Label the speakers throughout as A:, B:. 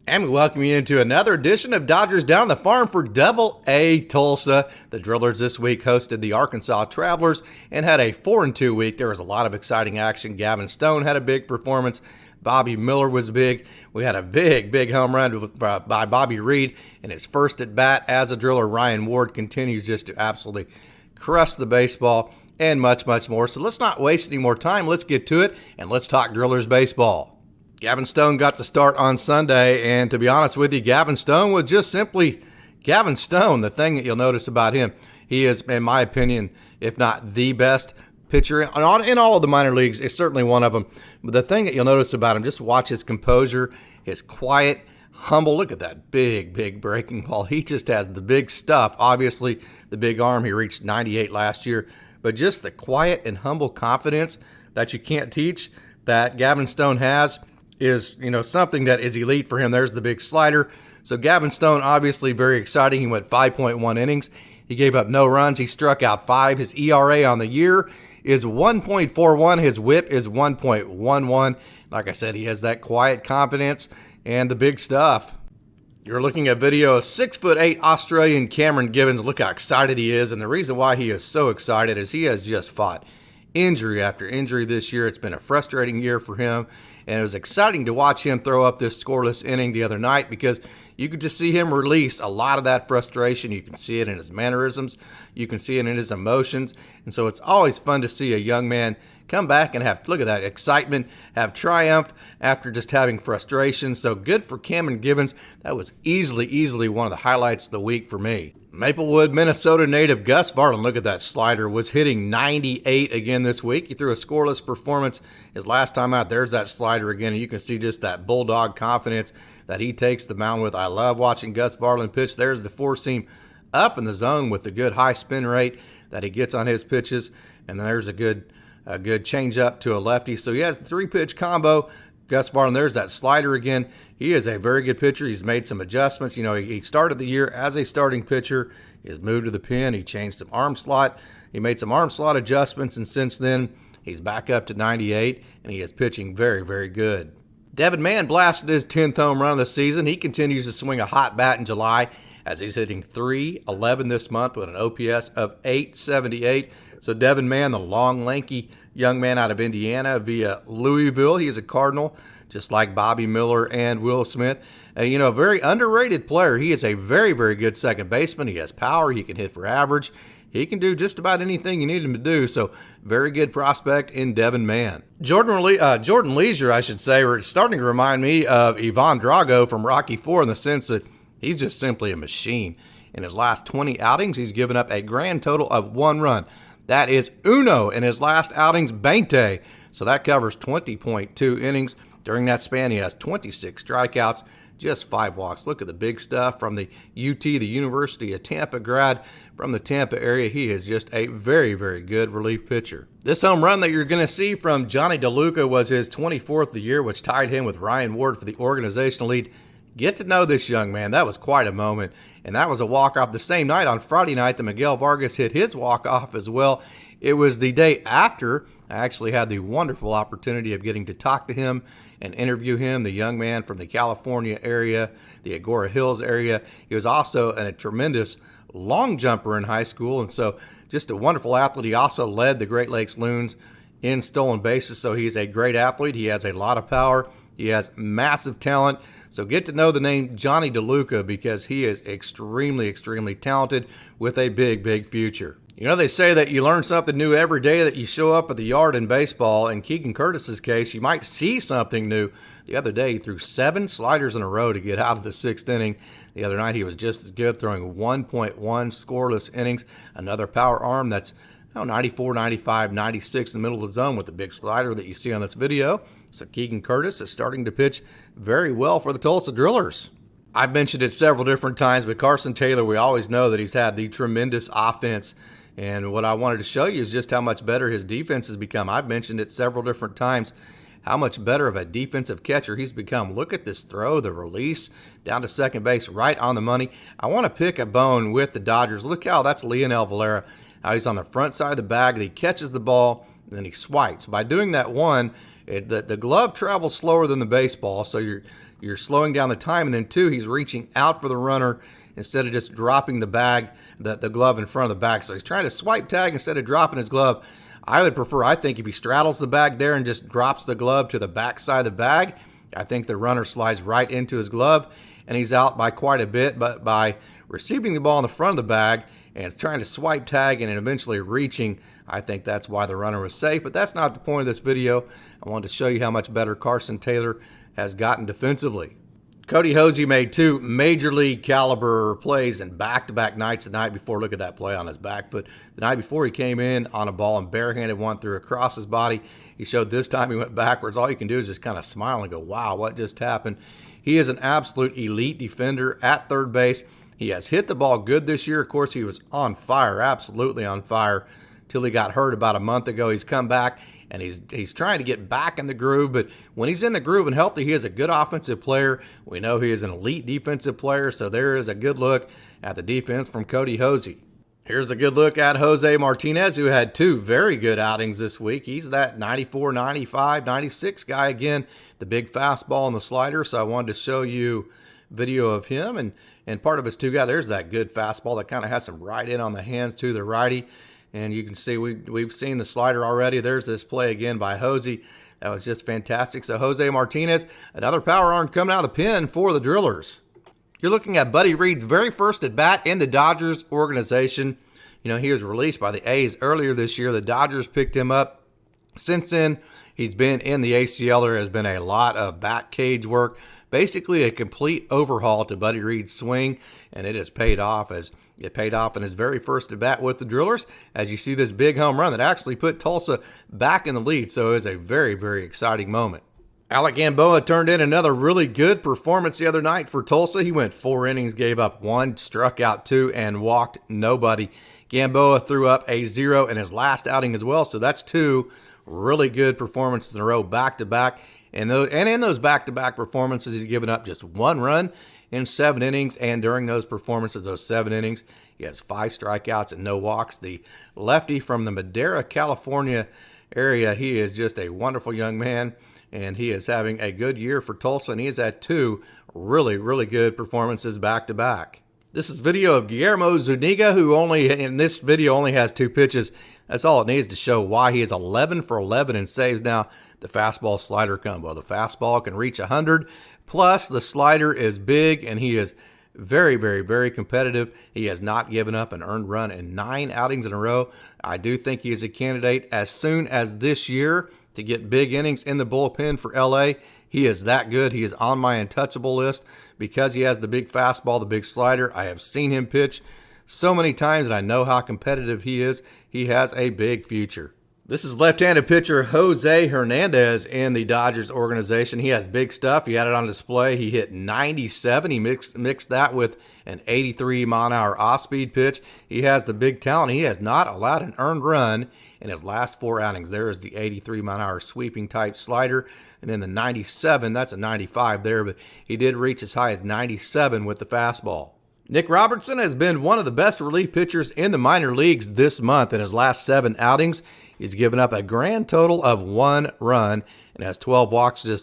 A: And we welcome you into another edition of Dodgers Down on the Farm for Double-A Tulsa. The Drillers this week hosted the Arkansas Travelers and had a 4-2 week. There was a lot of exciting action. Gavin Stone had a big performance. Bobby Miller was big. We had a big home run by Bobby Reed in his first at bat as a Driller. Ryan Ward continues just to absolutely crush the baseball and much more. So let's not waste any more time. Let's get to it and let's talk Drillers baseball. Gavin Stone got the start on Sunday, and to be honest with you, Gavin Stone was just simply Gavin Stone. The thing that you'll notice about him, he is, in my opinion, if not the best pitcher in all of the minor leagues. It's certainly one of them. But the thing that you'll notice about him, just watch his composure, his quiet, humble. Look at that big breaking ball. He just has the big stuff. Obviously, the big arm. He reached 98 last year. But just the quiet and humble confidence that you can't teach that Gavin Stone has is, something that is elite for him. There's the big slider. So Gavin Stone, obviously very exciting. He went 5.1 innings. He gave up no runs. He struck out 5. His ERA on the year is 1.41. His whip is 1.11. Like I said, he has that quiet confidence and the big stuff. You're looking at video of 6'8" Australian Cameron Gibbons. Look how excited he is. And the reason why he is so excited is he has just fought injury after injury this year. It's been a frustrating year for him. And it was exciting to watch him throw up this scoreless inning the other night because you could just see him release a lot of that frustration. You can see it in his mannerisms. You can see it in his emotions. And so it's always fun to see a young man come back and look at that excitement, have triumph after just having frustration. So good for Cameron Gibbons. That was easily one of the highlights of the week for me. Maplewood, Minnesota native Gus Varlin, look at that slider, was hitting 98 again this week. He threw a scoreless performance his last time out. There's that slider again, and you can see just that bulldog confidence that he takes the mound with. I love watching Gus Varlin pitch. There's the four-seam up in the zone with the good high spin rate that he gets on his pitches, and then there's a good change-up to a lefty. So he has the three-pitch combo. Gus Varlin, there's that slider again. He is a very good pitcher. He's made some adjustments. He started the year as a starting pitcher. He has moved to the pen. He changed some arm slot. He made some arm slot adjustments, and since then, he's back up to 98, and he is pitching very good. Devin Mann blasted his 10th home run of the season. He continues to swing a hot bat in July as he's hitting .311 this month with an OPS of 878. So Devin Mann, the long, lanky young man out of Indiana via Louisville. He is a Cardinal, just like Bobby Miller and Will Smith. A very underrated player. He is a very good second baseman. He has power. He can hit for average. He can do just about anything you need him to do. So very good prospect in Devin Mann. Jordan Leisure, I should say, are starting to remind me of Ivan Drago from Rocky IV in the sense that he's just simply a machine. In his last 20 outings, he's given up a grand total of 1 run. That is uno in his last outings, 20. So that covers 20.2 innings. During that span, he has 26 strikeouts, just 5 walks. Look at the big stuff from the UT, the University of Tampa grad from the Tampa area. He is just a very good relief pitcher. This home run that you're going to see from Johnny DeLuca was his 24th of the year, which tied him with Ryan Ward for the organizational lead. Get to know this young man. That was quite a moment. And that was a walk-off the same night on Friday night that Miguel Vargas hit his walk-off as well. It was the day after I actually had the wonderful opportunity of getting to talk to him and interview him, the young man from the California area, the Agora Hills area. He was also a tremendous long jumper in high school, and so just a wonderful athlete. He also led the Great Lakes Loons in stolen bases, so he's a great athlete. He has a lot of power. He has massive talent. So get to know the name Johnny DeLuca because he is extremely talented with a big future. They say that you learn something new every day that you show up at the yard in baseball. In Keegan Curtis's case, you might see something new. The other day, he threw 7 sliders in a row to get out of the 6th inning. The other night, he was just as good, throwing 1.1 scoreless innings. Another power arm that's 94, 95, 96 in the middle of the zone with the big slider that you see on this video. So Keegan Curtis is starting to pitch very well for the Tulsa Drillers. I've mentioned it several different times, but Carson Taylor, we always know that he's had the tremendous offense. And what I wanted to show you is just how much better his defense has become. I've mentioned it several different times, how much better of a defensive catcher he's become. Look at this throw, the release down to second base, right on the money. I want to pick a bone with the Dodgers. Look how that's Leonel Valera, how he's on the front side of the bag, and he catches the ball, and then he swipes. By doing that the glove travels slower than the baseball, so you're slowing down the time, and then 2, he's reaching out for the runner instead of just dropping the bag, the glove in front of the bag. So he's trying to swipe tag instead of dropping his glove. I would prefer, I think, if he straddles the bag there and just drops the glove to the back side of the bag, I think the runner slides right into his glove, and he's out by quite a bit. But by receiving the ball in the front of the bag and trying to swipe tag and eventually reaching, I think that's why the runner was safe. But that's not the point of this video. I wanted to show you how much better Carson Taylor has gotten defensively. Cody Hosey made 2 major league caliber plays in back-to-back nights the night before. Look at that play on his back foot. The night before, he came in on a ball and barehanded one through across his body. He showed this time he went backwards. All you can do is just kind of smile and go, wow, what just happened? He is an absolute elite defender at third base. He has hit the ball good this year. Of course, he was on fire, absolutely on fire, till he got hurt about a month ago. He's come back, and he's trying to get back in the groove. But when he's in the groove and healthy, he is a good offensive player. We know he is an elite defensive player, so there is a good look at the defense from Cody Hosey. Here's a good look at Jose Martinez, who had 2 very good outings this week. He's that 94, 95, 96 guy again, the big fastball and the slider. So I wanted to show you video of him, and part of his 2 guy. There's that good fastball that kind of has some right in on the hands to the righty. And you can see we've seen the slider already. There's this play again by Hosey. That was just fantastic. So Jose Martinez, another power arm coming out of the pen for the Drillers. You're looking at Buddy Reed's very first at-bat in the Dodgers organization. You know, he was released by the A's earlier this year. The Dodgers picked him up. Since then, he's been in the ACL. There has been a lot of back cage work. Basically a complete overhaul to Buddy Reed's swing, and it has paid off in his very first at-bat with the Drillers, as you see this big home run that actually put Tulsa back in the lead. So it was a very, very exciting moment. Alec Gamboa turned in another really good performance the other night for Tulsa. He went 4 innings, gave up 1, struck out 2, and walked nobody. Gamboa threw up a 0 in his last outing as well, so that's 2 really good performances in a row, back-to-back. And in those back-to-back performances, he's given up just 1 run in 7 innings, and during those performances, those 7 innings, he has 5 strikeouts and no walks. The lefty from the Madera, California area, he is just a wonderful young man, and he is having a good year for Tulsa, and he has had 2 really, really good performances back-to-back. This is video of Guillermo Zuniga, who in this video only has 2 pitches. That's all it needs to show why he is 11 for 11 in saves now. The fastball slider combo. The fastball can reach 100, plus the slider is big, and he is very, very, very competitive. He has not given up an earned run in 9 outings in a row. I do think he is a candidate as soon as this year to get big innings in the bullpen for LA. He is that good. He is on my untouchable list because he has the big fastball, the big slider. I have seen him pitch so many times, and I know how competitive he is. He has a big future. This is left-handed pitcher Jose Hernandez in the Dodgers organization. He has big stuff. He had it on display. He hit 97. He mixed that with an 83-mile-an-hour off-speed pitch. He has the big talent. He has not allowed an earned run in his last 4 outings. There is the 83-mile-an-hour sweeping-type slider. And then the 97, that's a 95 there, but he did reach as high as 97 with the fastball. Nick Robertson has been one of the best relief pitchers in the minor leagues this month. In his last 7 outings, he's given up a grand total of 1 run and has 12 walks, 12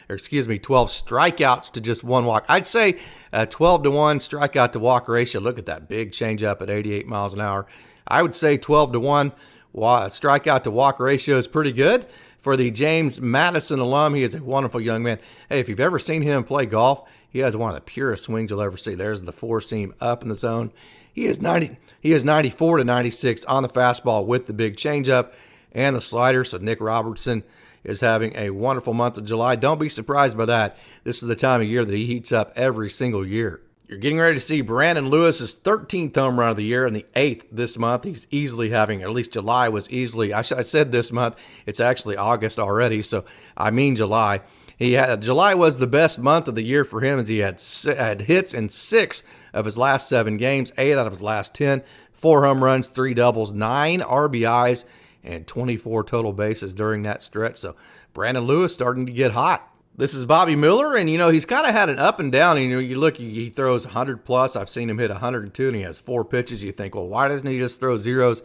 A: strikeouts to just 1 walk. I'd say a 12-to-1 strikeout to walk ratio. Look at that big changeup at 88 miles an hour. I would say 12-to-1 strikeout to walk ratio is pretty good. For the James Madison alum, he is a wonderful young man. Hey, if you've ever seen him play golf, he has one of the purest swings you'll ever see. There's the 4-seam up in the zone. He is 94 to 96 on the fastball with the big changeup and the slider. So Nick Robertson is having a wonderful month of July. Don't be surprised by that. This is the time of year that he heats up every single year. You're getting ready to see Brandon Lewis's 13th home run of the year and the 8th this month. He's easily having, or at least July was easily, I said this month, it's actually August already, so I mean July. July was the best month of the year for him as he had hits in 6 of his last 7 games, 8 out of his last 10, 4 home runs, 3 doubles, 9 RBIs, and 24 total bases during that stretch. So Brandon Lewis starting to get hot. This is Bobby Miller, and he's kind of had an up and down. You look, he throws 100 plus. I've seen him hit 102, and he has 4 pitches. You think, well, why doesn't he just throw zeros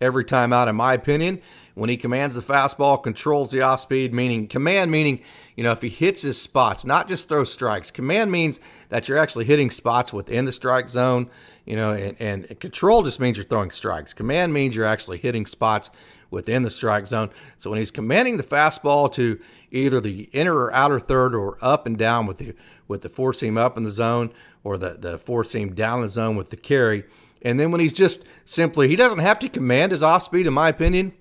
A: every time out? In my opinion, when he commands the fastball, controls the off speed, meaning if he hits his spots, not just throw strikes. Command means that you're actually hitting spots within the strike zone, and control just means you're throwing strikes. Command means you're actually hitting spots within the strike zone. So when he's commanding the fastball to either the inner or outer third or up and down with the four seam up in the zone or the four seam down the zone with the carry, and then when he's just simply, he doesn't have to command his off speed, in my opinion.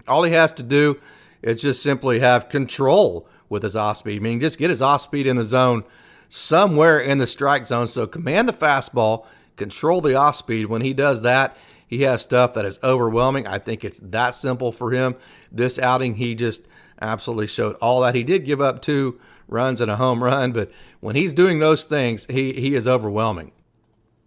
A: All he has to do is just simply have control with his off speed, meaning just get his off speed in the zone somewhere in the strike zone. So command the fastball, control the off speed. When he does that, he has stuff that is overwhelming. I think it's that simple for him. This outing, he just absolutely showed all that. He did give up 2 runs and a home run, but when he's doing those things, he is overwhelming.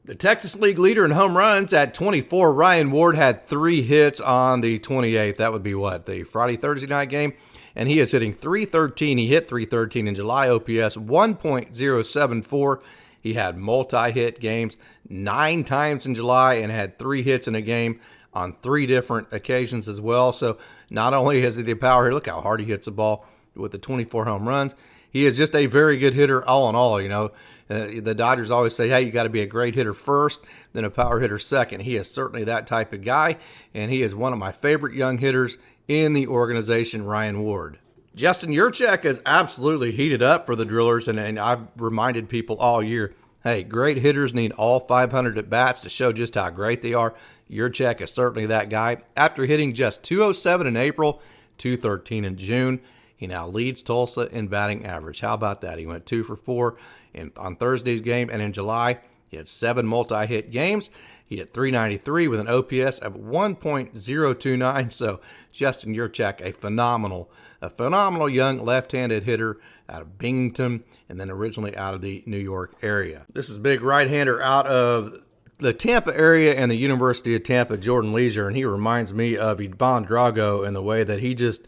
A: The Texas League leader in home runs at 24, Ryan Ward, had 3 hits on the 28th. That would be the Friday-Thursday night game. And he is hitting .313. He hit .313 in July. OPS 1.074. He had multi-hit games 9 times in July and had 3 hits in a game on 3 different occasions as well. So not only has he the power here, look how hard he hits the ball with the 24 home runs. He is just a very good hitter all in all. The Dodgers always say, hey, you got to be a great hitter first, then a power hitter second. He is certainly that type of guy, and he is one of my favorite young hitters in the organization, Ryan Ward. Justin Yurchek is absolutely heated up for the Drillers, and I've reminded people all year, hey, great hitters need all 500 at-bats to show just how great they are. Yurchek is certainly that guy. After hitting just .207 in April, .213 in June, he now leads Tulsa in batting average. How about that? He went 2 for 4 on Thursday's game, and in July, he had 7 multi-hit games. He hit .393 with an OPS of 1.029. So Justin Yurchek, a phenomenal young left-handed hitter out of Binghamton, and then originally out of the New York area. This is a big right-hander out of the Tampa area and the University of Tampa, Jordan Leisure, and he reminds me of Ivan Drago in the way that he just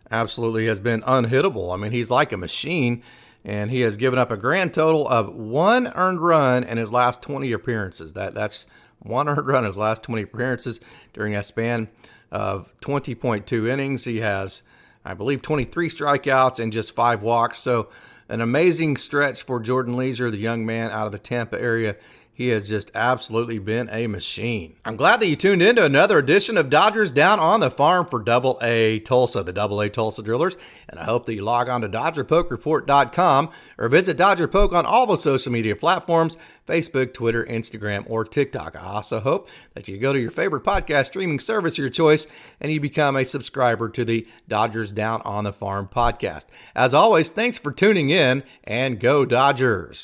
A: absolutely has been unhittable. I mean, he's like a machine, and he has given up a grand total of 1 earned run in his last 20 appearances. That's 1 earned run in his last 20 appearances during that span of 20.2 innings. He has, I believe, 23 strikeouts and just 5 walks. So an amazing stretch for Jordan Leisure, the young man out of the Tampa area. He has just absolutely been a machine. I'm glad that you tuned in to another edition of Dodgers Down on the Farm for AA Tulsa, the AA Tulsa Drillers. And I hope that you log on to DodgerPokeReport.com or visit Dodger Poke on all the social media platforms, Facebook, Twitter, Instagram, or TikTok. I also hope that you go to your favorite podcast streaming service of your choice and you become a subscriber to the Dodgers Down on the Farm podcast. As always, thanks for tuning in, and go Dodgers.